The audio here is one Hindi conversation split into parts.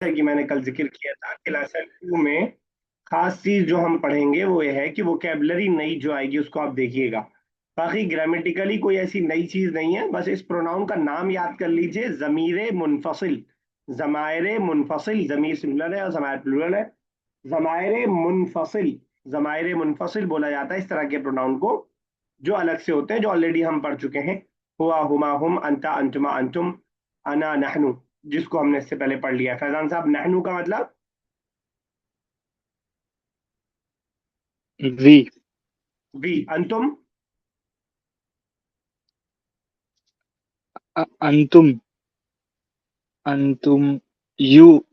कि मैंने कल जिक्र किया था कि लेसन 2 में खास चीज जो हम पढ़ेंगे वो ये है कि वोकेबलरी नई जो आएगी उसको आप देखिएगा। बाकी ग्रामेटिकली कोई ऐसी नई चीज नहीं है, बस इस प्रोनाउन का नाम याद कर लीजिए, जमीर मुनफसिल। जमायर मुनफसिल, जमीर सिंगुलर है और जमायर प्लूरल है। जमायर मुनफसिल, जमायर मुनफसिल बोला जाता है इस तरह के प्रोनाउन को जो अलग से होते हैं, जो ऑलरेडी हम पढ़ चुके हैं। हुआ, हुमा, हुम, अंता, अंतुमा, अंतुम, अना, नहनु, जिसको हमने इससे पहले पढ़ लिया है। फैजान साहब, नहनु का मतलब? वी। वी। अंतुम? अंतुम। अंतुम। यू।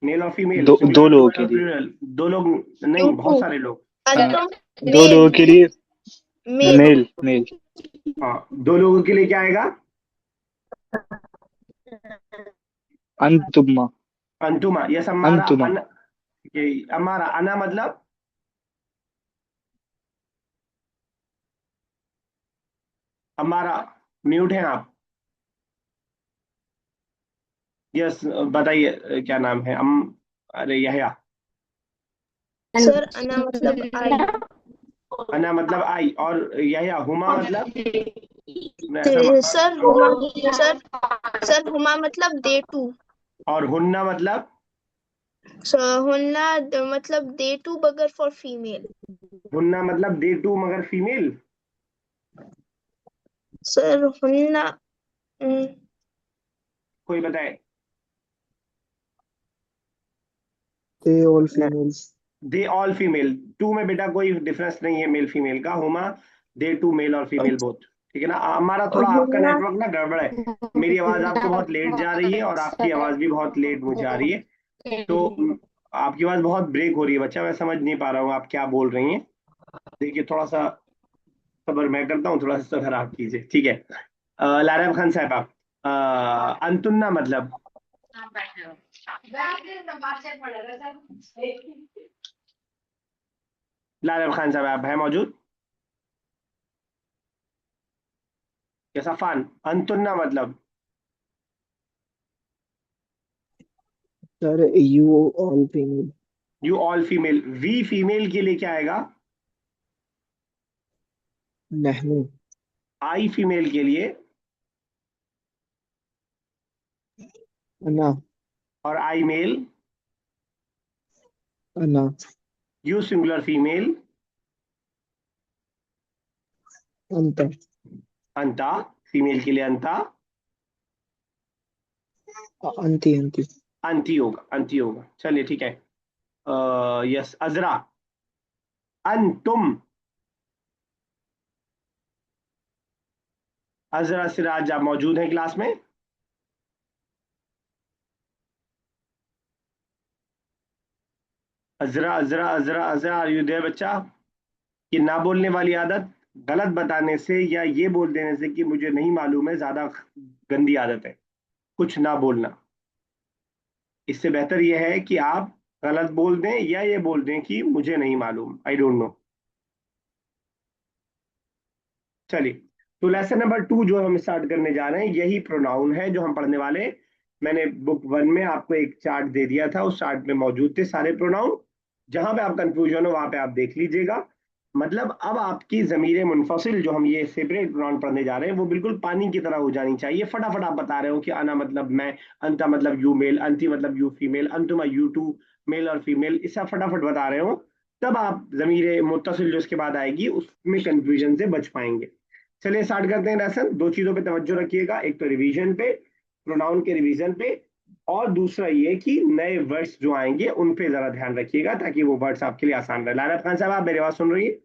मेल और फीमेल, दो सिंगुलर लोगों डुअल के और लिए। प्लूरल? दो लोग यू नहीं, टू। बहुत सारे लोग। हाँ, अंतुम दो मेल। लोगों के लिए। मेल। Male male. हाँ, दो लोगों के लिए क्या आएगा? अंतुमा। अंतुमा। यस, हमारा अंतुमा। अन, ये हमारा अना मतलब? हमारा। म्यूट हैं आप? यस, बताइए क्या नाम है? अरे यहया। सर अना मतलब आई। अना मतलब आई, और यहया हुमा मतलब? मैं ऐसा सर हुमा। सर सर हुमा मतलब दे टू। और हुन्ना मतलब? हुन्ना मतलब दे टू बगर फॉर फीमेल। हुन्ना मतलब दे टू मगर फीमेल? सर हुन्ना कोई बताए? they all females. They all female. Two में बेटा कोई डिफरेंस नहीं है मेल फीमेल का। हुमा दे टू मेल और फीमेल बोथ। ठीक है ना? हमारा थोड़ा आपका हुन्ना। नेटवर्क ना गड़बड़ है। मेरी आवाज आपको बहुत लेट जा रही है और आपकी आवाज भी बहुत लेट मुझे आ रही है। तो आपकी आवाज बहुत ब्रेक हो रही है बच्चा, मैं समझ नहीं पा रहा हूँ आप क्या बोल रही हैं। देखिए, थोड़ा सा सब्र मैं करता हूँ, थोड़ा सा सब्र आप कीजिए, ठीक है? लारब खान साहब, आप अंतुन्ना मतलब? लारब खान साहब, आप हैं मौजूद? या सफान, अंतुन्ना मतलब? Sir, you all female. You all female. We female के लिए क्या आएगा? नहनु। आई फीमेल के लिए? अना। और आई मेल? अना। You singular female? Anta. Anta female के लिए अंता? अंती अंती। अंती होगा, अंती होगा, चलिए ठीक है। यस, अजरा, अंतुम। अजरा सिराज, आप मौजूद हैं क्लास में? अजरा, अजरा, अजरा, अजरा, आर यू देयर बच्चा? ये ना बोलने वाली आदत, गलत बताने से या ये बोल देने से कि मुझे नहीं मालूम है, ज्यादा गंदी आदत है। कुछ ना बोलना। इससे बेहतर यह है कि आप गलत बोल दें या ये बोल दें कि मुझे नहीं मालूम, आई डोंट नो। चलिए, तो लेसन नंबर 2 जो हम स्टार्ट करने जा रहे हैं, यही प्रोनाउन है जो हम पढ़ने वाले हैं। मैंने बुक 1 में आपको एक चार्ट दे दिया था, उस चार्ट में मौजूद थे सारे प्रोनाउन। जहां पे आप कंफ्यूजन हो वहां पे आप देख लीजिएगा। मतलब अब आपकी जमीर मुनफसिल जो हम ये सेपरेट प्रोनाउन पढ़ने जा रहे हैं वो बिल्कुल पानी की तरह हो जानी चाहिए। फटाफट आप बता रहे हो कि अना मतलब मैं, अंता मतलब यू मेल, अंती मतलब यू फीमेल, अंतुमा यू टू मेल और फीमेल, इसे आप फटाफट बता रहे हो। तब आप जमीर मुत्तसिल जो इसके बाद आएगी उसमें कंफ्यूजन से बच पाएंगे। चलिए स्टार्ट करते हैं लेसन। दो चीजों पे तवज्जो रखिएगा, एक तो रिवीजन पे, प्रोनाउन के रिवीजन पे, और दूसरा ये कि नए वर्ड्स जो आएंगे उन पे जरा ध्यान रखिएगा ताकि वो वर्ड्स आपके लिए आसान रहे। लारब खान साहब, आप मेरी आवाज सुन रही है?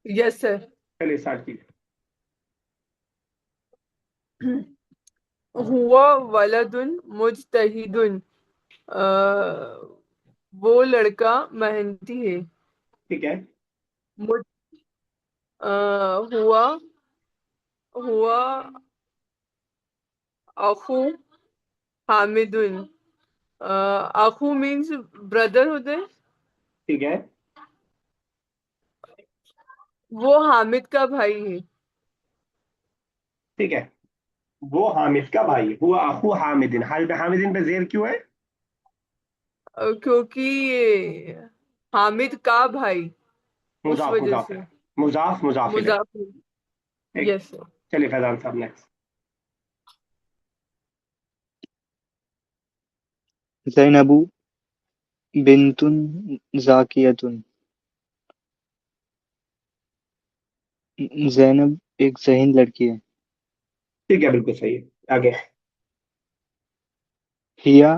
Yes sir. चलिए स्टार्ट कीजिए। हुआ वलदुन मुज्तहिदुन। अ, वो लड़का मेहनती है। ठीक है। मुज हुआ हुआ अखू हामिदुन। अखू मीन्स ब्रदर होते हैं। ठीक है। वो हामिद का भाई है। ठीक है। वो हामिद का भाई, हुआ अखू हामिदिन। हामिदिन पे जेर क्यों है? क्योंकि हामिद का भाई, उस मुजाफ वजह मुजाफ से। है। मुजाफ मुजाफ इलेह। मुजाफिर। ठीक। Yes sir. चलिए फैजान साहब नेक्स्ट। ज़ैनबु बिन्तुन ज़ाकियतुन। ज़ैनब एक ज़हीन लड़की है। ठीक है, बिल्कुल सही है। आगे। हिया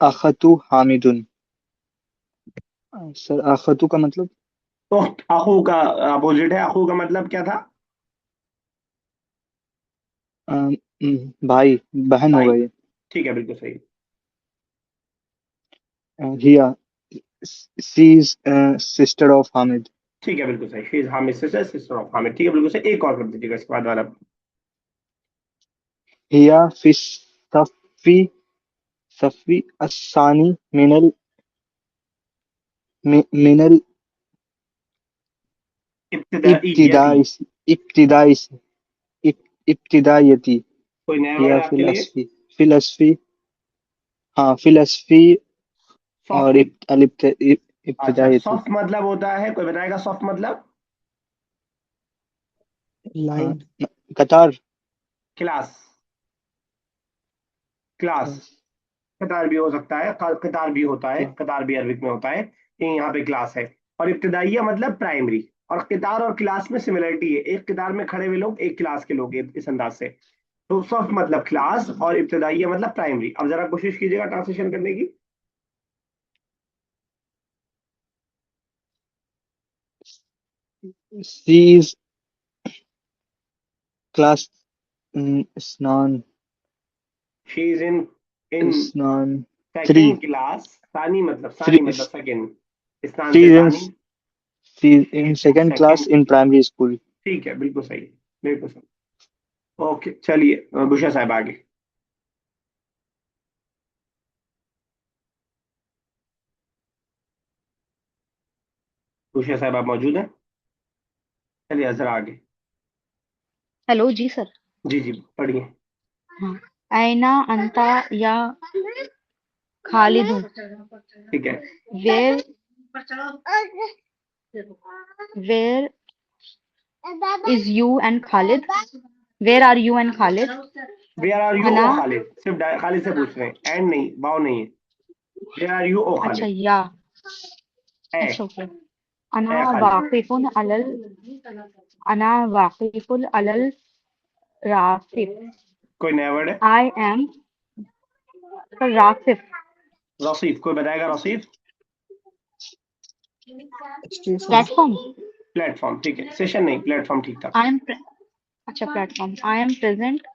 अखतु हामिदुन। सर अखतु का मतलब? तो अखू का अपोजिट है, अखू का मतलब क्या था? भाई बहन भाई। होगा ये। ठीक है, बिल्कुल सही। हिया she is sister of Hamid. ठीक है, बिल्कुल सही। She is Hamid sister, sister of Hamid. ठीक है, बिल्कुल सही। एक और कर दीजिएगा इसके बाद वाला। हिया फिश सफ़ी सफ़ी अस्सानी मिनल इब्तिदाइयती। इब्तिदाई इब्तिदाई इब्तिदायती। कोई नया वर्ड हिया है आपके लिए? फिलस्फी। हाँ फिलस्फी। और सॉफ्टी। अच्छा, इब्तिदायती। सॉफ्ट मतलब होता है, कोई बताएगा सॉफ्ट मतलब? हाँ लाइन। कतार। क्लास। क्लास। क्लास। कतार भी हो सकता है, कतार भी होता है, कतार भी अरबिक में होता है। ये यहाँ पे क्लास है। और इब्तिदाइया मतलब प्राइमरी। और कतार और क्लास में सिमिलरिटी है, एक कतार में खड़े हुए लोग एक क्लास के लोग, इस अंदाज से। तो सॉफ्ट मतलब क्लास और इब्तिदाइया मतलब प्राइमरी। अब जरा कोशिश कीजिएगा ट्रांसलेशन करने की। शी इज क्लास स्नान शी इज इन स्नान थ्री सेकेंड क्लास। सानी थ्री मतलब सेकेंड। स्थान शी से इज इन सानी। She she in is in second class second. In primary school. ठीक है, बिल्कुल सही। बिल्कुल सही। ओके, चलिए बुशा साहब आगे। बुशा साहब आप मौजूद हैं? चलिए जरा आगे। हेलो जी सर। जी जी, पढ़िए। हाँ। ऐना अंता या खालिदुन। ठीक है। Where where is you and Khalid. Where are you and Khalid. Where are you अना। ओ खालिद, सिर्फ खालिद से पूछ रहे हैं, एंड नहीं, वाव नहीं है। वेयर आर यू ओ अच्छा खालिद। या। ए। अच्छा ओके। अना ए खालिद। वाकिफुन अलल अना वाकिफुल अलल रासिफ। कोई नया वर्ड है? I M रासिफ। रसीफ, कोई बताएगा रसीफ? स्टेशन। प्लेटफॉर्म। प्लेटफॉर्म। ठीक है, सेशन नहीं, प्लेटफॉर्म ठीक था। आई एम अच्छा platform. I am present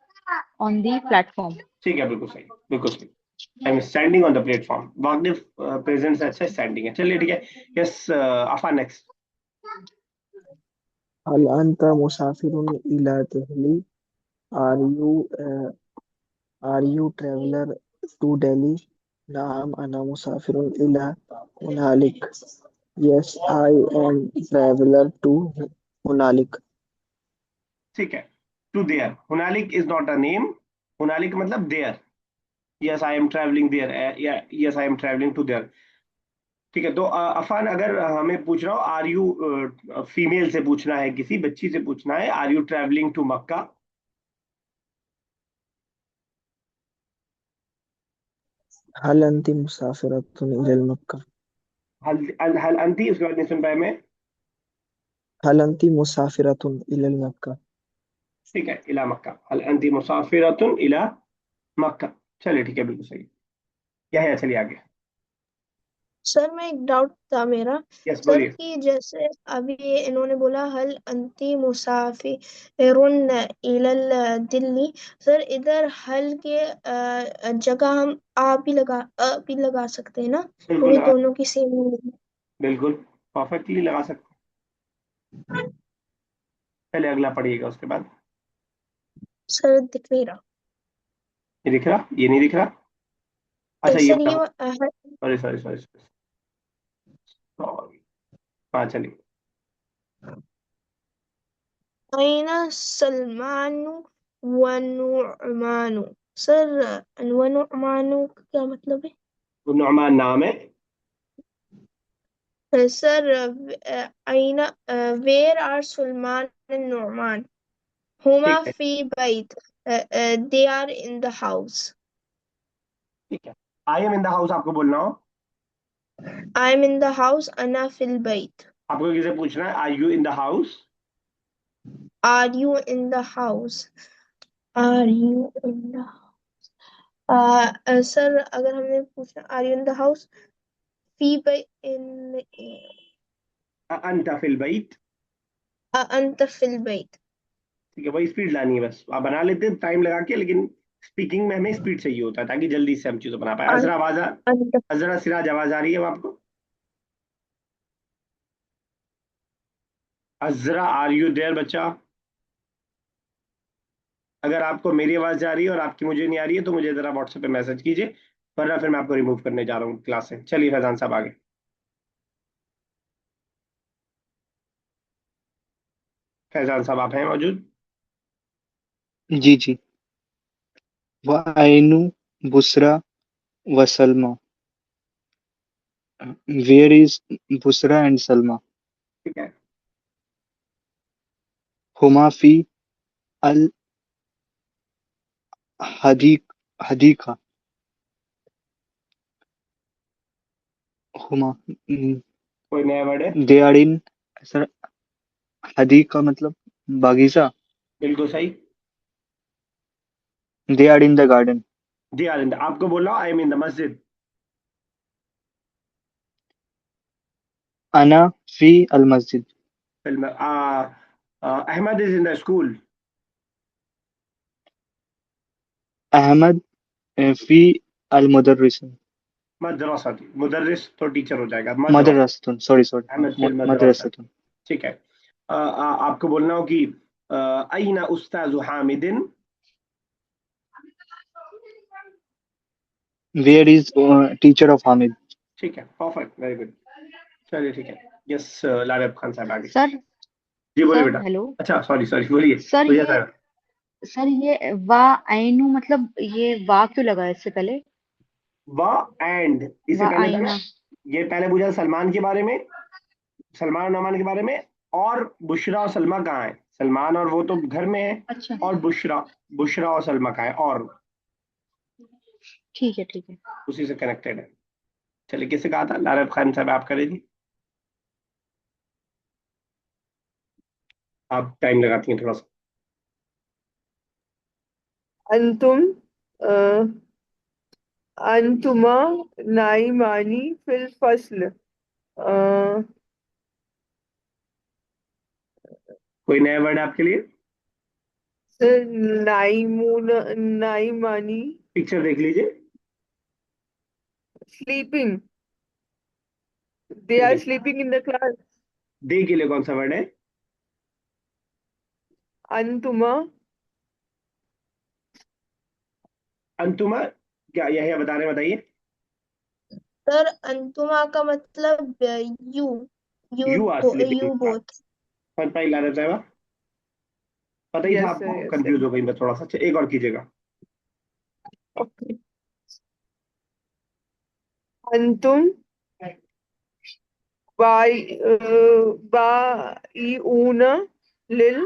on the platform. ठीक है, बिल्कुल सही, बिल्कुल सही। I am standing on the platform. वाकिफ प्रेजेंट से अच्छा स्टैंडिंग है। चलिए ठीक है। यस अफा नेक्स्ट। हल अंत मुसाफिरुन इला Delhi. Are you are you traveller to Delhi? नाम अना मुसाफिरुन इला हुनालिक। Yes I am traveller to हुनालिक। ठीक है। टू देयर, हुनालिक इज नॉट अ नेम। हुनालिक मतलब there. Yes I am travelling there, या yes I am travelling to there. ठीक है, तो अफान अगर हमें पूछ रहा हो, आर यू, फीमेल से पूछना है, किसी बच्ची से पूछना है, आर यू ट्रैवलिंग टू मक्का? हल अंति मुसाफिरतुन इलल मक्का। हल अंती, उसके बाद नहीं सुन पाया मैं। हल अंति मुसाफिरतुन इलल मक्का। ठीक है, इला मक्का। हल अंती मुसाफिरतुन इला मक्का। चलिए ठीक है, बिल्कुल सही। क्या है? चलिए आगे। सर मैं एक डाउट था मेरा। यस, सर बोलिए। कि जैसे अभी इन्होंने बोला हल अंती मुसाफिरुन इलल दिल्ली। सर इधर हल के जगह हम आ भी लगा सकते हैं ना, बिल्कुल क्योंकि लगा। दोनों की सेम मीनिंग है। बिल्कुल परफेक्टली लगा सकते हैं। चलिए अगला पढ़िएगा उसके बाद। सर दिख नहीं रहा। ये दिख रहा, ये नहीं दिख रहा? अच्छा, ये सर वाला। ये सॉरी सॉरी सॉरी सॉरी। हाँ, चलिए। अयना सलमानु वनुअमानु। सर वनुअमानु का क्या मतलब है? तो नुमान नाम है। सर अइना where are Suleman and Numan? हुमा ठीक है, फी बैत, they are in the house. ठीक है। I am in the house आपको बोलना हो। I am in the house, अना फिल बैत। आपको किसे पूछना है, are you in the house? Are you in the house? Are you in the sir अगर हमने पूछना are you in the house, फी बाई इन, अंत फिल बैत। अंत फिल बैत। ठीक है, वही स्पीड लानी है बस, आप बना लेते हैं टाइम लगा के, लेकिन स्पीकिंग में हमें स्पीड चाहिए होता है ताकि जल्दी से हम चीज़ें बना पाए। अजरा आवाज अंत। अजरा सिराज आवाज आ रही है अब आपको? अजरा, आर यू देयर बच्चा? अगर आपको मेरी आवाज आ रही है और आपकी मुझे नहीं आ रही है तो मुझे जरा व्हाट्सएप पे मैसेज कीजिए, वरना फिर मैं आपको रिमूव करने जा रहा हूँ क्लास से। चलिए फैजान साहब आगे। फैजान साहब आप हैं मौजूद? जी जी। वआइनु बुसरा व Salma. Where is Busra and Salma? ठीक है। हुमा फी अल हदीक हदीका। हुमा, कोई नया वर्ड है? दे आर इन, सर हदीका मतलब बागीचा। बिल्कुल सही। They are in the garden. जी आरिंद, आपको बोल रहा हूँ आई एम इन द मस्जिद। अना फी अल मस्जिद। फिल्म Ahmed is in the school. Ahmed फी अल मुदर्रिस। मदरसा, मुदर्रिस तो टीचर हो जाएगा, मदरसा। मदरसतुन, सॉरी सॉरी, हाँ, अहमद फिल मदरसा। मदरसतुन। ठीक है। आपको बोलना हो कि अईना उस्ताज हामिदिन। Where is teacher of Hamid? ठीक है, परफेक्ट, वेरी गुड। चलिए ठीक है। यस, लारब खान साहब आगे। सर जी बोलिए सर बेटा। हेलो। अच्छा, सॉरी सॉरी, बोलिए। सर भैया ये साहब। सर ये वा आइनु मतलब ये वा क्यों लगा है इससे पहले? वाह एंड इससे वा पहले था ना, आइना। ये पहले पूछा सलमान के बारे में, सलमान और नमान के बारे में। और बुशरा और सलमा कहाँ है? सलमान और वो तो घर में है। अच्छा, और बुशरा, बुशरा और सलमा कहाँ है? और ठीक है ठीक है। उसी से कनेक्टेड है। चलिए, किसे कहा था? लारब खान साहब आप करे थी। आप टाइम लगाती हैं थोड़ा सा। अंतुम अ, अंतुमा नाइमानी फिल फस्ल। अ, कोई नया वर्ड आपके लिए? सर नाइमून नाइमानी पिक्चर देख लीजिए। स्लीपिंग। दे ठीक आर है। Sleeping in the class. Day के लिए कौन सा वर्ड है? अंतुमा अंतुमा, क्या यह है बता रहे हैं, बताइए। सर अंतुमा का मतलब you, you you are sleeping. You both. समझ पाई लारब साहब? पता ही था यस सर, आपको, यस सर। कंफ्यूज हो गई मैं थोड़ा सा। अच्छा, एक और कीजिएगा। ओके। अंतुम बाई बाईऊना लिल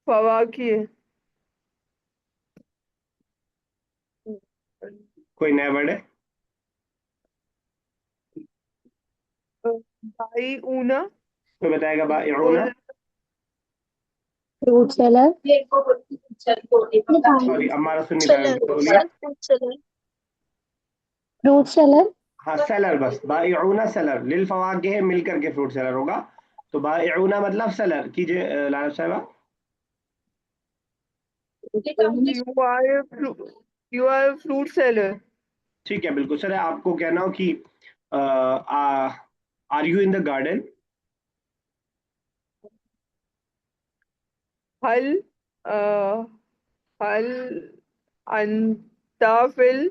फवाकी। कोई नया वर्ड है? बाईऊना कोई बताएगा? बाइऊना। और फ्रूट सैलड। सॉरी, अम्मारा सुन नहीं पाया, सेलर, दोबारा बोलिए। Sir food seller. Fruit salad. हाँ, सेलर, बस बाइऊना सेलर, लिल फवाके है, मिल करके फ्रूट सेलर होगा। तो बाइऊना मतलब सेलर कीजिए लारब साहब। You are fruit seller. ठीक है, बिल्कुल सर। आपको कहना हो कि are you in the garden? हल अ, हल अंता फिल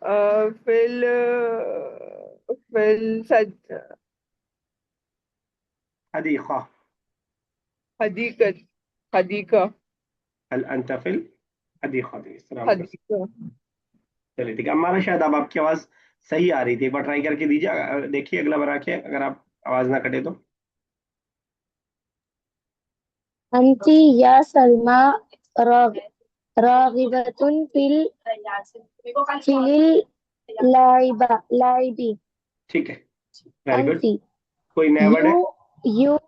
फिल हदीक़ा। हदीकत हदीका। हल अंत फिल हदीक़ा, इस तरह हम कर सकते हदीक़ा। हैं। चलिए ठीक है, हमारा शायद अब आपकी आवाज सही आ रही थी, एक बार ट्राई करके दीजिए, देखिए अगला बार आके अगर आप आवाज ना कटे तो। अंती या सलमा राग रागिबतुन फिल लाइबी। ठीक है, वेरी गुड। अंती कोई नया वर्ड है? यू यू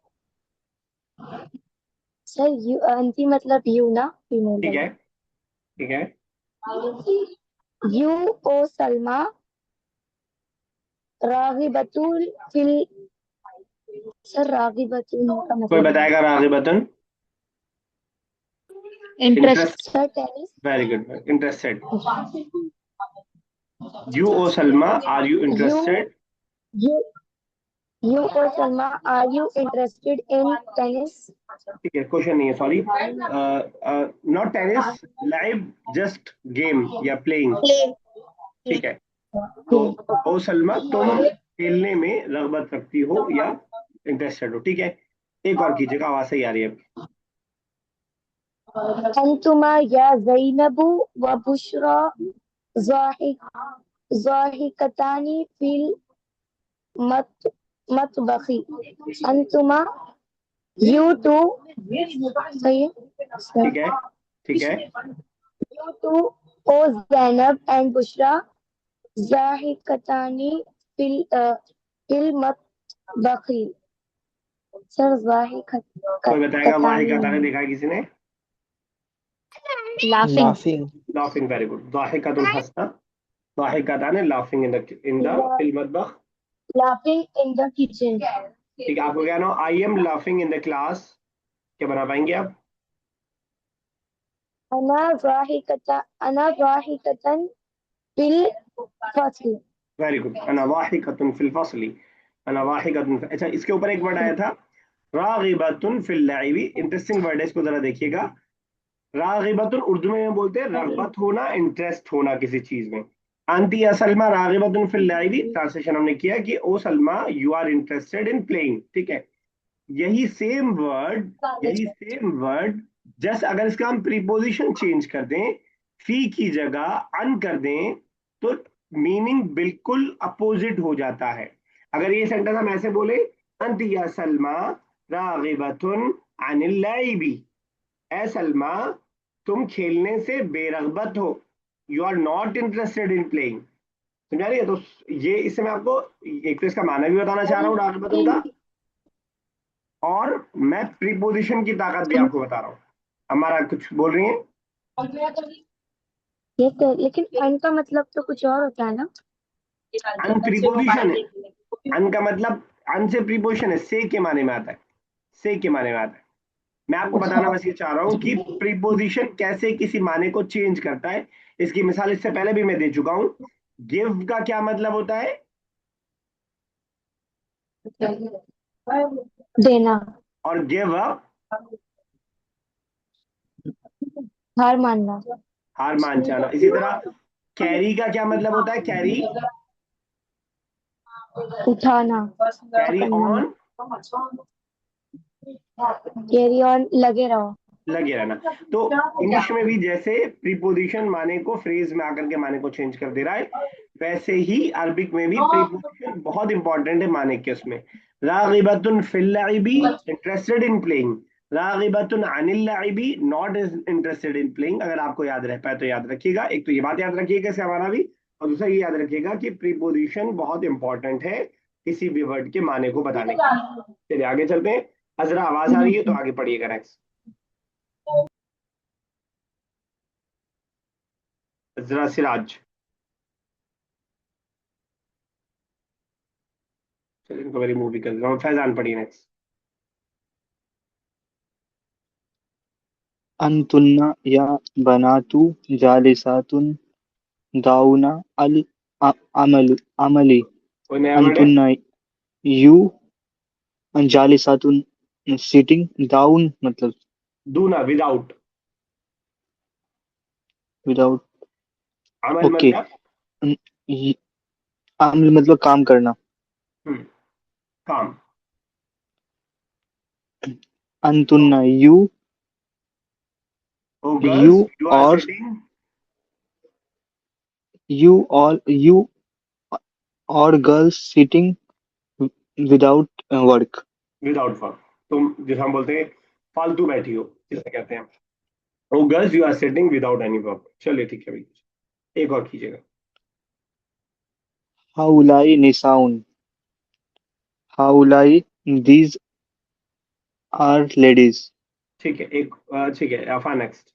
सर यू अंती मतलब यू ना, फीमेल ठीक वाला। है, ठीक है। यू ओ सलमा रागिबतुल फिल। सर रागिबतुल का कोई मतलब बताएगा रागिबतन? Interest. Interest. Sir tennis. Very good, interested. You O Salma, are you you interested? You you O Salma are you interested in tennis. ठीक है, क्वेश्चन नहीं है, sorry. Not tennis, live, just game या प्लेइंग। प्ले। ठीक है, तो ओ सलमा तुम खेलने में रगबत रखती हो या इंटरेस्टेड हो। ठीक है, एक और कीजिएगा, आवाज सही आ रही है। अंतुमा या ज़ैनबु व बुशरा ज़ाहिक ज़ाहिकतानी फिल मत मतबखी। अंतुमा यू टू। सही है सर। ठीक है, ठीक है। You two O Zainab and Bushra ज़ाहिकतानी फिल मतबखी। सर कोई बताएगा वाहिका ज़ाहिकतानी ताने नहीं। देखा है किसी ने? Laughing. Laughing. Laughing, very good. दाहिकातुन हंसना, दाहिकातान लाफिंग इन द फिल मतबख। Laughing in the kitchen. ठीक है, आपको क्या ना, I am laughing in the class, क्या बना पाएंगे आप? अना ज़ाहिकतन फिल फस्ल। वेरी गुड, अना वाहिकतुन फिल फसली, अना वाहिकतुन। अच्छा, इसके ऊपर एक वर्ड आया था रागिबतुन फिल लाइबी, इंटरेस्टिंग वर्ड है, इसको जरा देखिएगा। रागिबतुन उर्दू में बोलते हैं रगबत होना, इंटरेस्ट होना किसी चीज में। अंती या सलमा रागिबतुन फिल लाइबी, ट्रांसलेशन हमने किया कि O Salma you are interested in playing. ठीक है, यही सेम वर्ड, यही सेम वर्ड, जस्ट अगर इसका हम प्रीपोजिशन चेंज कर दें, फी की जगह अन कर दें, तो मीनिंग बिल्कुल अपोजिट हो जाता है। अगर ये सेंटेंस हम ऐसे बोले, अंत या सलमा रागिबतुन अनिल लाइबी, ए सलमा तुम खेलने से बेरगबत हो, you are not interested in playing. समझा रही है? तो ये, इससे मैं आपको एक तो इसका माना भी बताना चाह रहा हूँ रागिबतुन का, और मैं प्रीपोजिशन की ताकत भी आपको बता रहा हूँ। हमारा कुछ बोल रही है? ये तो लेकिन अन का मतलब तो कुछ और होता है ना। अन प्रीपोजिशन है, अन का मतलब, अन से प्रीपोजिशन है, से के माने में आता है, से के माने में आता है। मैं आपको बताना बस ये चाह रहा हूँ कि प्रीपोजिशन कैसे किसी माने को चेंज करता है। इसकी मिसाल इससे पहले भी मैं दे चुका हूँ। गिव का क्या मतलब होता है? देना। और गिव अप, हार मानना। हार मान जाना। इसी तरह कैरी का क्या मतलब होता है? कैरी, उठाना। कैरी पकड़ना। ऑन, कैरी ऑन लगे रहो। लगे रहना। तो इंग्लिश में भी जैसे प्रीपोजिशन माने को, फ्रेज में आकर के माने को चेंज कर दे रहा है, वैसे ही अरबिक में भी प्रीपोजिशन बहुत इंपॉर्टेंट है माने के उसमें। रागिबतुन फिल लाइबी, इंटरेस्टेड इन प्लेइंग। रागिबतुन अनिल लाइबी, नॉट इंटरेस्टेड इन प्लेइंग। अगर आपको याद रह पाए तो याद रखिएगा, एक तो ये बात याद रखिएगा इससे हमारा भी, और दूसरा ये याद रखिएगा कि प्रीपोजिशन बहुत इंपॉर्टेंट है किसी भी वर्ड के माने को बताने के लिए। चलिए आगे चलते हैं। अजरा आवाज आ रही है तो आगे पढ़िएगा नेक्स्ट। अजरा सिराज। चलिए इनको मैं रिमूव भी कर देता हूँ। फैजान पढ़िए नेक्स्ट। अंतुन्ना या बनातु जालिसातुन दाउना अल अमल अमली। कोई नया वर्ड है? अंतुन्ना यू जालिसातुन सिटिंग डाउन मतलब दूना, विदाउट। विदाउट। अमल ओके। मतलब? अमल मतलब काम करना। हम्म, काम। अंतुन्ना you Oh girls, You you are or sitting you or girls sitting without work. without work. तुम जिसे हम बोलते हैं फालतू बैठी हो, जिसे कहते हैं। Oh girls, you are sitting without any work. चलिए ठीक है भाई, एक और कीजिएगा। हाउलाई निसाउन, हाउलाई these are ladies. ठीक है, ठीक है, आफा next.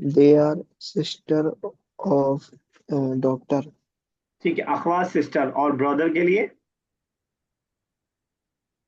They are sister of doctor. ठीक है, अखवा सिस्टर, और ब्रदर के लिए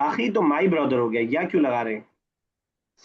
आखी तो माई ब्रदर हो गया, या क्यों लगा रहे हैं?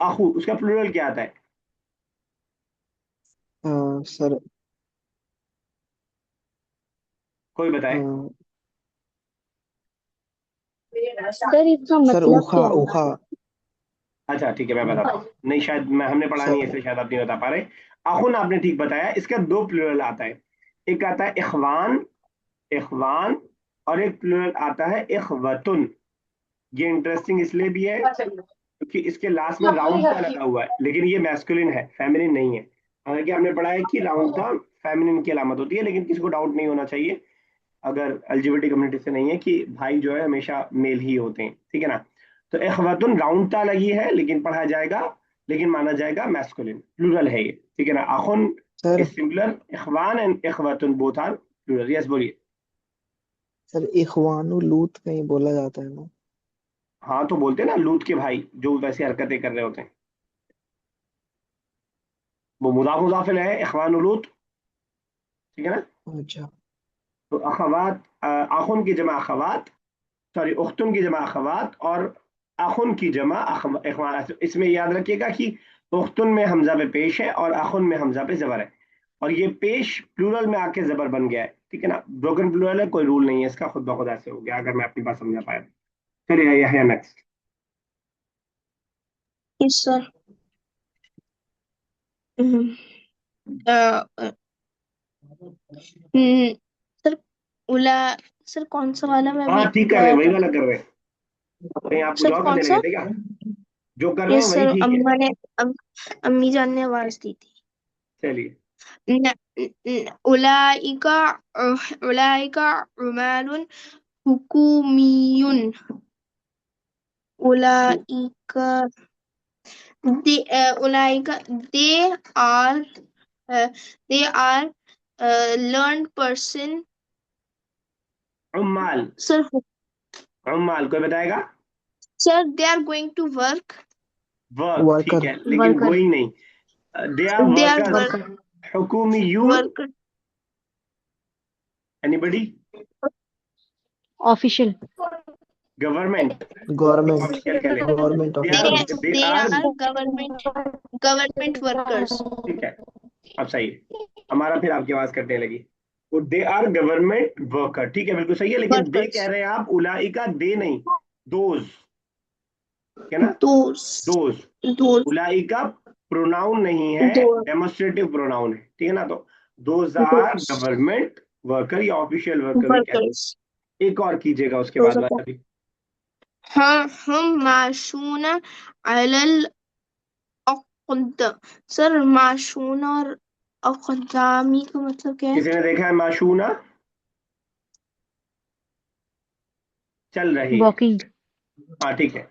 आखू, उसका प्लूरल क्या आता है? सर. कोई बताए। सर इसका सर मतलब उखा क्या है? उखा. अच्छा ठीक है, मैं बताता हूँ, नहीं शायद हमने पढ़ा नहीं है, सर इसलिए शायद आप नहीं बता पा रहे। अखुन आपने ठीक बताया, इसका दो प्लूरल आता है। एक आता है इखवान, इखवान, और एक प्लूरल आता है इखवतुन। ये इंटरेस्टिंग इसलिए भी है क्योंकि इसके लास्ट में राउंड टा लगा हुआ है, लेकिन ये मैस्कुलिन है, फेमिनिन नहीं है। हालांकि हमने पढ़ा है कि राउंड टा फेमिनिन की अलामत होती है, लेकिन किसी को डाउट नहीं होना चाहिए अगर एलजीबीटी कम्युनिटी से नहीं है कि भाई जो है हमेशा मेल ही होते हैं, ठीक है ना। तो इखवतुन राउंड टा लगी है, लेकिन पढ़ा जाएगा, लेकिन माना जाएगा मैस्कुलिन, प्लूरल है ये, ठीक है ना। अखुन सर इज सिंगुलर, इखवान एंड इखवतुन बोथ आर प्लूरल। यस बोलिए। सर इखवानु लूत कहीं बोला जाता है ना? हाँ तो बोलते हैं ना लूत के भाई, जो वैसी हरकतें कर रहे होते हैं, वो मुदाफ मुदाफिल है, इखवान लूत, ठीक है ना। अच्छा. तो अखवात, आखुन की जमा अखवात, सॉरी उख्तुन की जमा अखवात, और आखुन की जमा इखवान। इसमें याद रखिएगा कि उख्तुन में हमजा पे पेश है और आखुन में हमजा पे जबर है, और ये पेश प्लूरल में आके जबर बन गया है, ठीक है ना। ब्रोकन प्लूरल है, कोई रूल नहीं है इसका, खुद ब खुद ऐसे हो गया, अगर मैं अपनी बात समझा पाया। चलिए यह नेक्स्ट। Yes sir. सर उला, सर कौन सा वाला मैं हाँ भी ठीक कर रहे हैं, वही वाला कर रहे हैं। कहीं आप कुछ सर और कौन करने सा? लगे थे क्या? जो कर रहे हैं यस वही सर, ठीक है। अम्मा ने अम्मी जान ने आवाज दी थी। चलिए। उलाइका उलाइका उमारुन हुकुमियुन। उलाइका उलाइका are they are learned person. उम्माल, Sir, उम्माल कोई बताएगा? sir, they are going to work. Work ठीक वर्कर. है, लेकिन वर्कर, गोइंग नहीं। They are They are workers. Worker, हुकुमियून, worker. Anybody? Official, government, government. Official कह लें। Government they They are, officers. They they are, are government workers. ठीक है, अब सही है। हमारा फिर आपकी आवाज कटने लगी। वो दे आर गवर्नमेंट वर्कर, ठीक है, बिल्कुल सही है, लेकिन दे कह Workers. रहे हैं आप, उलाइका दे नहीं, दोज, है ना, Those दोज। those उलाइका प्रोनाउन नहीं है, those डेमोस्ट्रेटिव प्रोनाउन है, ठीक है ना। तो those are those government worker या ऑफिशियल वर्कर भी कहते workers. हैं। एक और कीजिएगा उसके Those बाद are वाला भी। हाँ हम माशून अलल अक़द। सर माशून और अक़दामी का मतलब क्या है? किसी ने देखा है माशूना? चल रही है, वॉकिंग, हाँ ठीक है।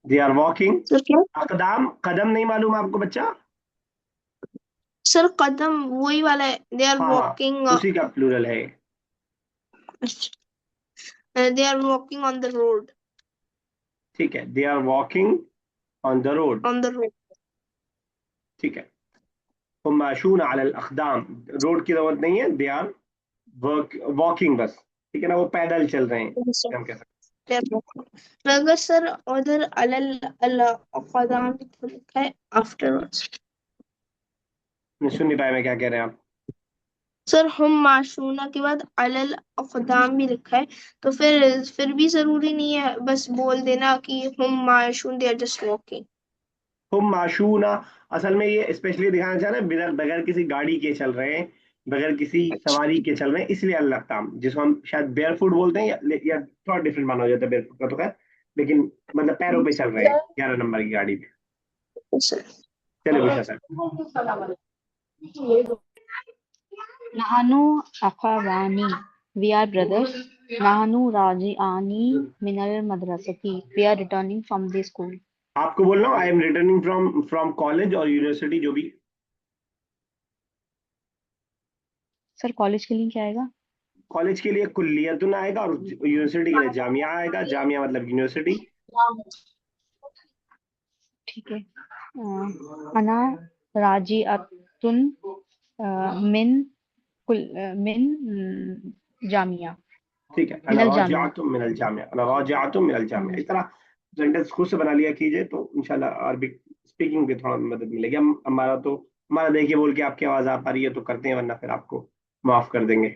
They are walking. सर क्या? अकदाम, कदम नहीं मालूम आपको बच्चा? सर कदम वही वाला है। दे आर हाँ हाँ, वॉकिंग उसी का प्लूरल है। They are walking on the road. ठीक है, they are walking on the road, on the road. ठीक है। तो माशून अल अकदाम, रोड की जरूरत नहीं है, दे आर वर्क वॉकिंग बस, ठीक है ना, वो पैदल चल रहे हैं, हम कह सकते अगर सर उधर अलल अल अक़दाम तो लिखा है आफ्टरवर्ड्स। हैं। सुन नहीं पाए मैं क्या कह रहे हैं आप? सर हम माशूना के बाद अलल अक़दाम भी लिखा है, तो फिर भी जरूरी नहीं है बस बोल देना कि हम माशून दे आर जस्ट वॉकिंग। हम माशूना, असल में ये स्पेशली दिखाना चाह रहे हैं बगैर बगैर किसी गाड़ी के चल रहे हैं, बगैर किसी सवारी के चल रहे हैं, इसलिए अल-अक़ताम, जिसको हम शायद बेयरफुट बोलते हैं, या थोड़ा डिफरेंट माना जाता है बेयरफुट का तो खैर, लेकिन मतलब पैरों पे चल रहे हैं सर 11 नंबर की गाड़ी पे। सर चलिए बुशा साहब। नहनु अखवानी, we are brothers. नहनु राजिआनी Minal मदरसती, we are returning from the school. आपको बोल रहा हूँ I am returning from college और यूनिवर्सिटी, जो भी। सर कॉलेज के लिए क्या आएगा? कॉलेज के लिए कुल्लियतुन आएगा और यूनिवर्सिटी के लिए जामिया आएगा। जामिया मतलब यूनिवर्सिटी। ठीक है। अना राजिअतुन मिन जामिया, ठीक है, अना मिनल जामिया। राजिअतुम मिनल जामिया, अना राजिअतुम मिनल जामिया, इस तरह सेंटेंस खुद से बना लिया कीजिए, तो इंशाल्लाह अरबिक स्पीकिंग पे थोड़ा मदद मिलेगी। हम हमारा देखिए बोल के आपकी आवाज आ पा रही है तो करते हैं, वरना फिर आपको माफ कर देंगे।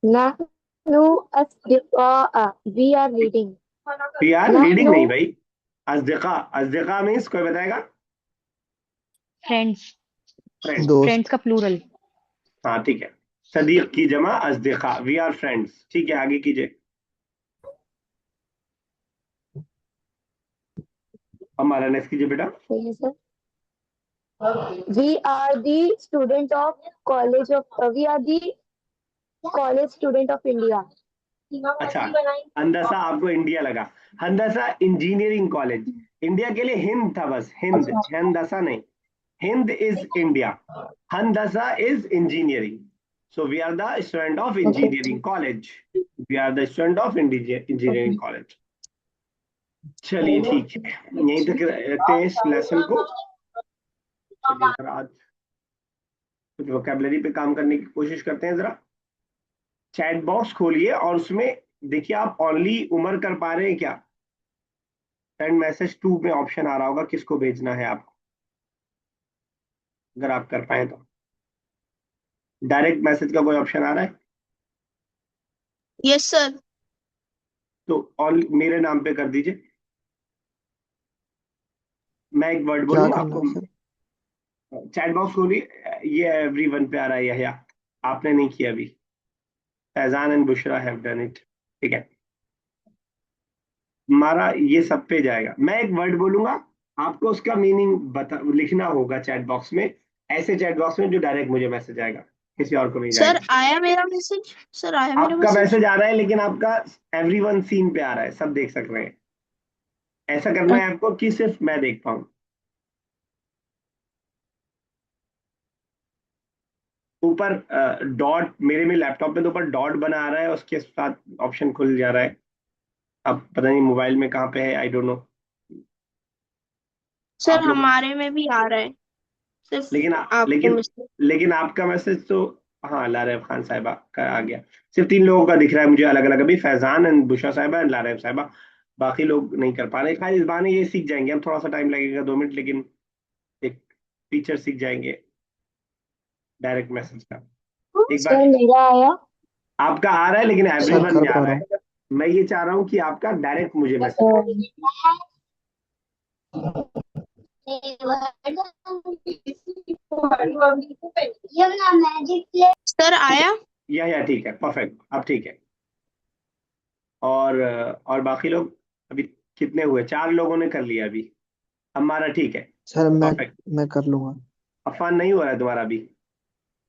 नहनु अस्दिक़ा, we are reading. We are reading नहनु नहीं भाई, अज़दिक़ा। अज़दिक़ा मीन्स कोई बताएगा? Friends, friends. दोस्त। फ्रेंड्स का प्लूरल। हाँ ठीक है, सदीक की जमा अज़दिक़ा, वी आर फ्रेंड्स। ठीक है, आगे कीजिए। हमारा नेक्स्ट कीजिए बेटा। सही है sir. We are the student of we are the college student of India. अच्छा, हंदसा आपको इंडिया लगा। हंदसा इंजीनियरिंग कॉलेज, इंडिया के लिए हिंद था बस, हिंद, हंदसा नहीं। हिंद इज इंडिया, हंदसा is engineering. So we are the student of Okay. Engineering college, we are the student of engineering college. चलिए ठीक है, यहीं तक रखते हैं इस लेसन को। चलिए जरा आज कुछ वोकेबलरी पे काम करने की कोशिश करते हैं। जरा चैट बॉक्स खोलिए और उसमें देखिए आप ओनली उमर कर पा रहे हैं क्या? सेंड मैसेज टू में ऑप्शन आ रहा होगा, किसको भेजना है आपको, अगर आप कर पाए तो। डायरेक्ट मैसेज का कोई ऑप्शन आ रहा है? Yes sir. तो ऑल मेरे नाम पे कर दीजिए। मैं एक वर्ड क्या बोलूंगा करना आपको। है सर? चैट बॉक्स खोलिए, ये एवरीवन पे आ रहा है, यह आपने नहीं किया अभी। Faizan and Bushra have done it. ठीक है, हमारा ये सब पे जाएगा। मैं एक वर्ड बोलूंगा, आपको उसका मीनिंग बता लिखना होगा चैट बॉक्स में, ऐसे चैट बॉक्स में जो डायरेक्ट मुझे मैसेज आएगा, किसी और को नहीं सर जाएगा। आया मेरा मैसेज, सर आया मेरा आपका मैसेज। मैसेज आ रहा है, लेकिन आपका एवरीवन सीन पे आ रहा है, सब देख सक रहे हैं। ऐसा करना है आपको कि सिर्फ मैं देख पाऊं। ऊपर डॉट, मेरे में लैपटॉप में तो ऊपर डॉट बना आ रहा है, उसके साथ ऑप्शन खुल जा रहा है। अब पता नहीं मोबाइल में कहाँ पे है, आई डोंट नो। सर आप लोग, हमारे में भी आ रहा है, लेकिन सिर्फ आपको लेकिन मैसेज। लेकिन आपका मैसेज तो, हाँ लारेब खान साहिबा का आ गया। सिर्फ 3 लोगों का दिख रहा है मुझे अलग अलग, अभी फैजान एंड बुशा साहिबा एंड लारेब साहिबा। बाकी लोग नहीं कर पा रहे। खैर इस बहाने ये सीख जाएंगे हम, थोड़ा सा टाइम लगेगा 2 मिनट, लेकिन एक फीचर सीख जाएंगे डायरेक्ट मैसेज का। एक बार सर मेरा आया। आपका आ रहा है लेकिन सर एवरीवन कर में आ पा रहा रहा है। हूँ। मैं ये चाह रहा हूँ कि आपका डायरेक्ट मुझे मैसेज आए। सर आया। या ठीक है, परफेक्ट, अब ठीक है। और बाकी लोग अभी कितने हुए? 4 लोगों ने कर लिया अभी, हमारा ठीक है, सर परफेक्ट। मैं कर लूंगा। अफान नहीं हो रहा है तुम्हारा अभी?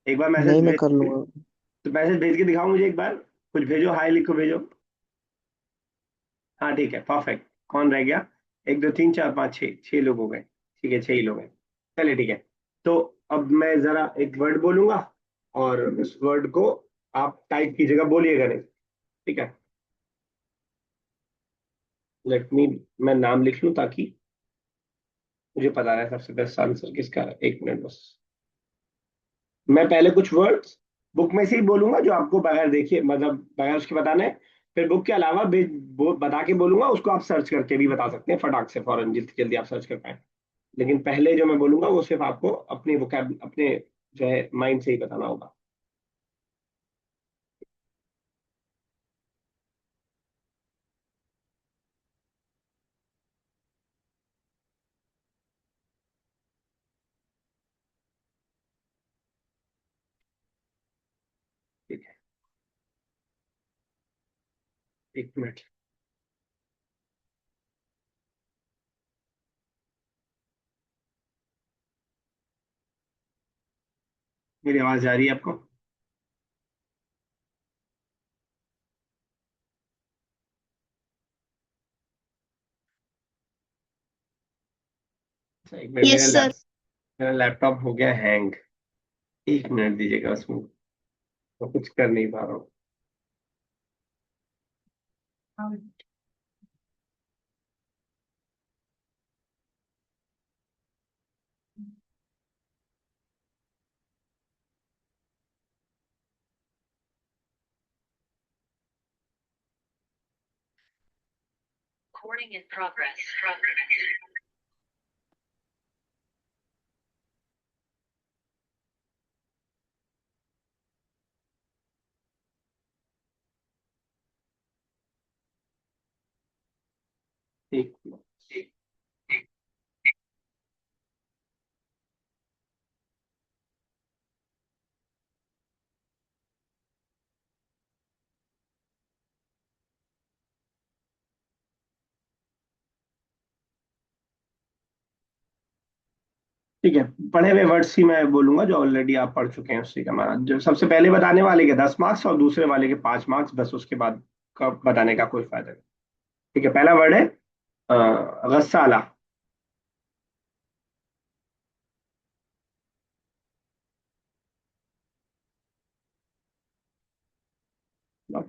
एक बार नहीं, मैसेज मैं भेज, कर लूंगा। तो मैसेज भेज के दिखाओ मुझे एक बार, कुछ भेजो, हाय लिखो, भेजो। हाँ ठीक है, परफेक्ट। कौन रह गया? 1 2 3 4 5 6, 6 लोग हो गए। ठीक है, 6 ही लोग हैं। चलिए ठीक है, तो अब मैं जरा एक वर्ड बोलूंगा और उस वर्ड को आप टाइप कीजिएगा, बोलिएगा नहीं। ठीक है, लेट मी, मैं नाम लिख लूं ताकि मुझे पता रहे सबसे बेस्ट आंसर किसका है। 1 मिनट बस। मैं पहले कुछ वर्ड्स बुक में से ही बोलूंगा जो आपको बगैर देखिए, मतलब बगैर उसके बताने, फिर बुक के अलावा बता के बोलूंगा, उसको आप सर्च करके भी बता सकते हैं फटाक से, फौरन जितनी जल्दी आप सर्च कर पाए। लेकिन पहले जो मैं बोलूंगा वो सिर्फ आपको अपनी वोकैब अपने जो है माइंड से ही बताना होगा। एक मिनट। मेरी आवाज जा रही है आपको? अच्छा, एक मिनट। Yes sir. मेरा लैपटॉप हो गया हैंग। एक मिनट दीजिएगा उसमें, तो कुछ कर नहीं पा रहा हूँ। एक मिनट। ठीक है, पढ़े हुए वर्ड्स ही मैं बोलूंगा जो ऑलरेडी आप पढ़ चुके हैं उसी का। मैं जो सबसे पहले बताने वाले के 10 मार्क्स और दूसरे वाले के 5 मार्क्स, बस उसके बाद का बताने का कोई फायदा नहीं। ठीक है, पहला वर्ड है गस्साला।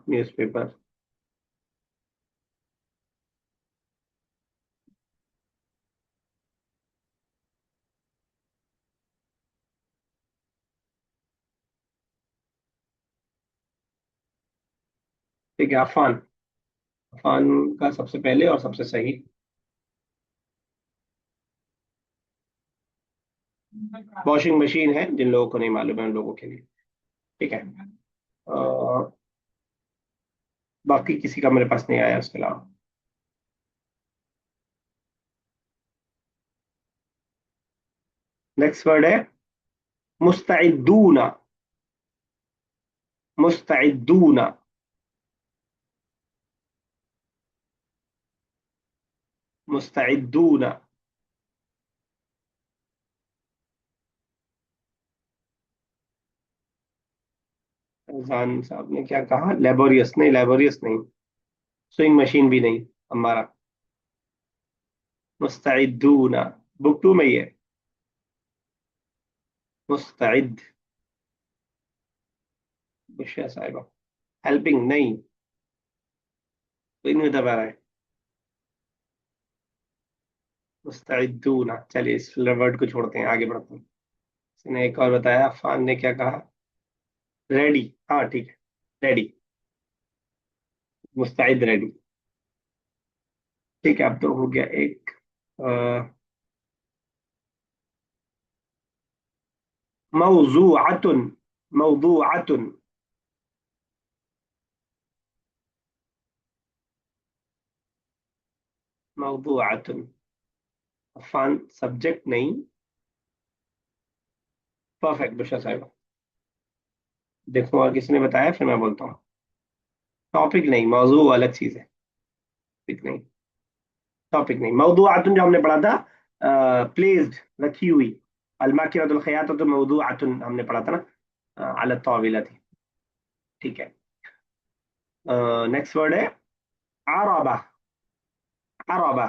न्यूज़पेपर। ठीक है, अफान। अफान का सबसे पहले और सबसे सही। वॉशिंग मशीन है, जिन लोगों को नहीं मालूम है उन लोगों के लिए। ठीक है। बाकी किसी का मेरे पास नहीं आया उसके अलावा। नेक्स्ट वर्ड है मुस्तइदूना। मुस्तइदूना। मुस्तइदूना। फैजान साहब ने क्या कहा? लेबोरियस नहीं, लेबोरियस नहीं। स्विंग मशीन भी नहीं हमारा। मुस्तइदूना बुक 2 में ही है। मुस्तइद। बुशिया साहिबा। हेल्पिंग नहीं, कोई नहीं बता पा रहा है। मुस्तइदूना। चलिए इस वर्ड को छोड़ते हैं, आगे बढ़ते हैं। इसने एक और बताया, अफान ने क्या कहा? रेडी। हाँ ठीक है, रेडी। मुस्तैद रेडी। ठीक है, अब तो हो गया एक। मौजूअतुन। मौजूअतुन। मौजूअतुन। अफान सब्जेक्ट नहीं। परफेक्ट बुशा साहिबा। देखो और किसी ने बताया, फिर मैं बोलता हूँ। टॉपिक नहीं, मौजू अलग चीज है। टॉपिक नहीं। टॉपिक नहीं, मौजूअतुन जो हमने पढ़ा था, प्लेस्ड, रखी हुई। अलमाकिरतुल खयाततु मौजूअतुन हमने पढ़ा था ना, अला ताविला थी। ठीक है। नेक्स्ट वर्ड है आराबा। आराबा।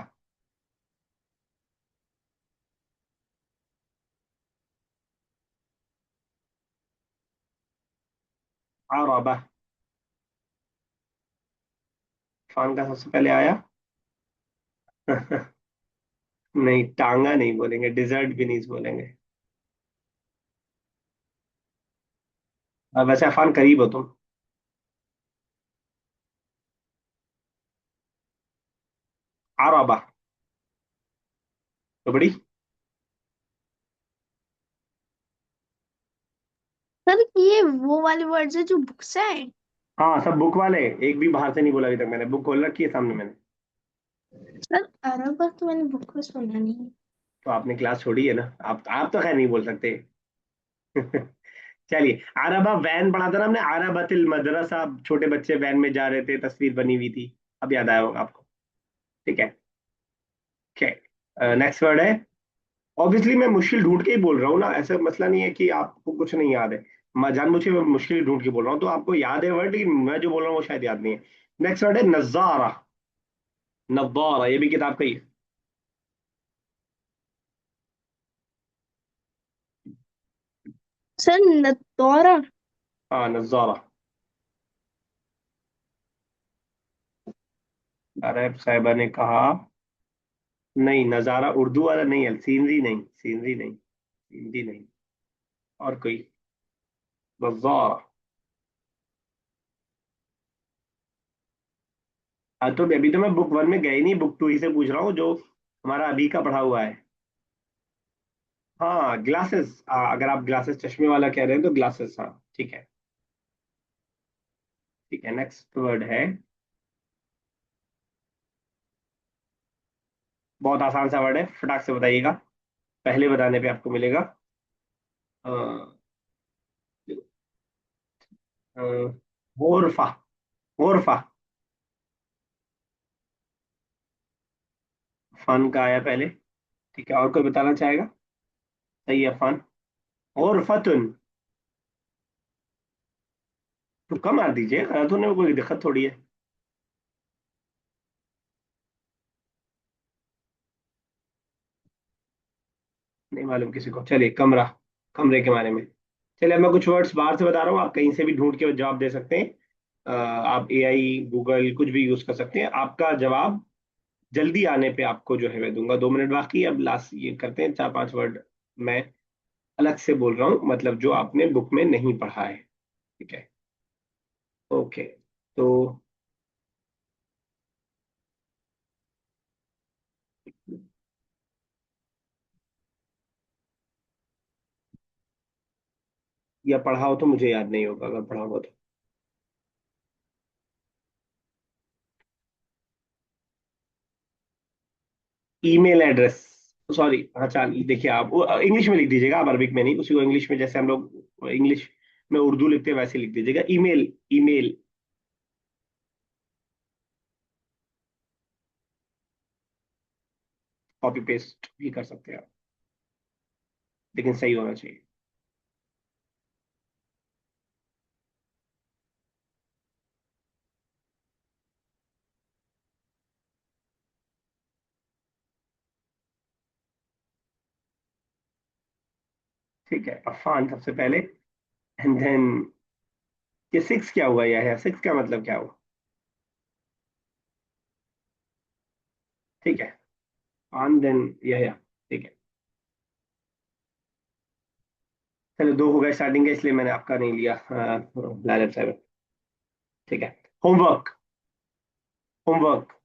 आराबा। फान का सबसे पहले आया। नहीं, टांगा नहीं बोलेंगे, डिजर्ट भी नहीं बोलेंगे। वैसे अफान करीब हो तुम। आराबा। तो बड़ी। सर ये वो वाले वर्ड्स है जो बुक्स है। हाँ, सब बुक वाले। एक भी बाहर से नहीं बोला अभी तक मैंने, बुक खोल रखी है सामने मैंने। सर अरब वर्ड तो मैंने बुक में सुना नहीं। तो आपने क्लास छोड़ी है ना, आप तो खैर नहीं बोल सकते। चलिए, अरबा वैन पढ़ा था ना हमने, अरबतिल मदरसा, छोटे बच्चे वैन में जा रहे थे, तस्वीर बनी हुई थी। अब याद आया होगा आपको। ठीक है। नेक्स्ट वर्ड है, ऑब्वियसली मैं मुश्किल ढूंढ के ही बोल रहा हूँ ना, ऐसा मसला नहीं है कि आपको कुछ नहीं याद है। मैं जानबूझ के मैं मुश्किल ढूंढ के बोल रहा हूँ, तो आपको याद है वर्ड, लेकिन मैं जो बोल रहा हूँ वो शायद याद नहीं है। नेक्स्ट वर्ड है नजारा। नजारा, ये भी किताब का ही है। सर नतौरा। हाँ, नजारा। अरब साहिबा ने कहा, नहीं नजारा उर्दू वाला नहीं है, सीनरी नहीं, सीनरी नहीं, सीनरी नहीं, और कोई, नजारा। हाँ, तो अभी तो मैं बुक वन में गई नहीं, बुक टू ही से पूछ रहा हूँ जो हमारा अभी का पढ़ा हुआ है। हाँ, ग्लासेस, अगर आप ग्लासेस चश्मे वाला कह रहे हैं तो ग्लासेस, हाँ ठीक है। ठीक है, नेक्स्ट वर्ड है, बहुत आसान सा वर्ड है, फटाक से बताइएगा, पहले बताने पे आपको मिलेगा। अ, अ, गोरफा। गोरफा। फन का आया पहले। ठीक है, और कोई बताना चाहेगा? सही है, फन। गोरफतुन। तुक्का मार दीजिए, गलत होने में कोई दिक्कत थोड़ी है। नहीं मालूम किसी को, चलिए कमरा, कमरे के बारे में। चलिए, अब मैं कुछ वर्ड्स बाहर से बता रहा हूँ, आप कहीं से भी ढूंढ के जवाब दे सकते हैं। आप एआई, गूगल कुछ भी यूज कर सकते हैं, आपका जवाब जल्दी आने पे आपको जो है मैं दूंगा। 2 मिनट बाकी, अब लास्ट ये करते हैं, 4-5 वर्ड मैं अलग से बोल रहा हूँ, मतलब जो आपने बुक में नहीं पढ़ा है। ठीक है। ओके। तो या पढ़ा हो तो मुझे याद नहीं होगा, अगर पढ़ा हो तो। ईमेल एड्रेस, सॉरी, हाँ चाल देखिए, आप इंग्लिश में लिख दीजिएगा, आप अरबिक में नहीं, उसी को इंग्लिश में, जैसे हम लोग इंग्लिश में उर्दू लिखते हैं वैसे लिख दीजिएगा, ईमेल। ईमेल। कॉपी पेस्ट भी कर सकते हैं आप, लेकिन सही होना चाहिए। ठीक है, अफान सबसे पहले, एंड देन ये सिक्स क्या हुआ, यह है सिक्स का मतलब क्या हुआ? ठीक है, ऑन देन यह, ठीक है। चलो, 2 हो गए स्टार्टिंग के, इसलिए मैंने आपका नहीं लिया, लालब साहब। ठीक है, होमवर्क। होमवर्क।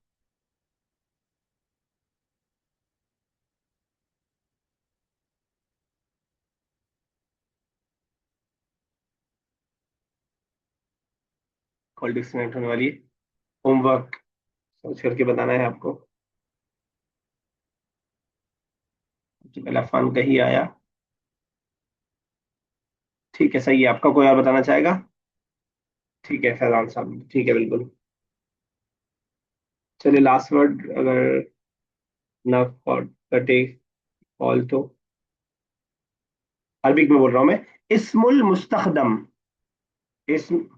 कॉल डिस्कनेक्ट होने वाली है। होमवर्क सोच करके बताना है आपको। सबसे पहला फन का ही आया। ठीक है, सही है आपका, कोई और बताना चाहेगा? ठीक है, फैजान साहब, ठीक है बिल्कुल। चलिए, लास्ट वर्ड, अगर ना कटे कॉल तो, अरबिक में बोल रहा हूँ मैं, इस्मुल मुस्तखदम। इस्म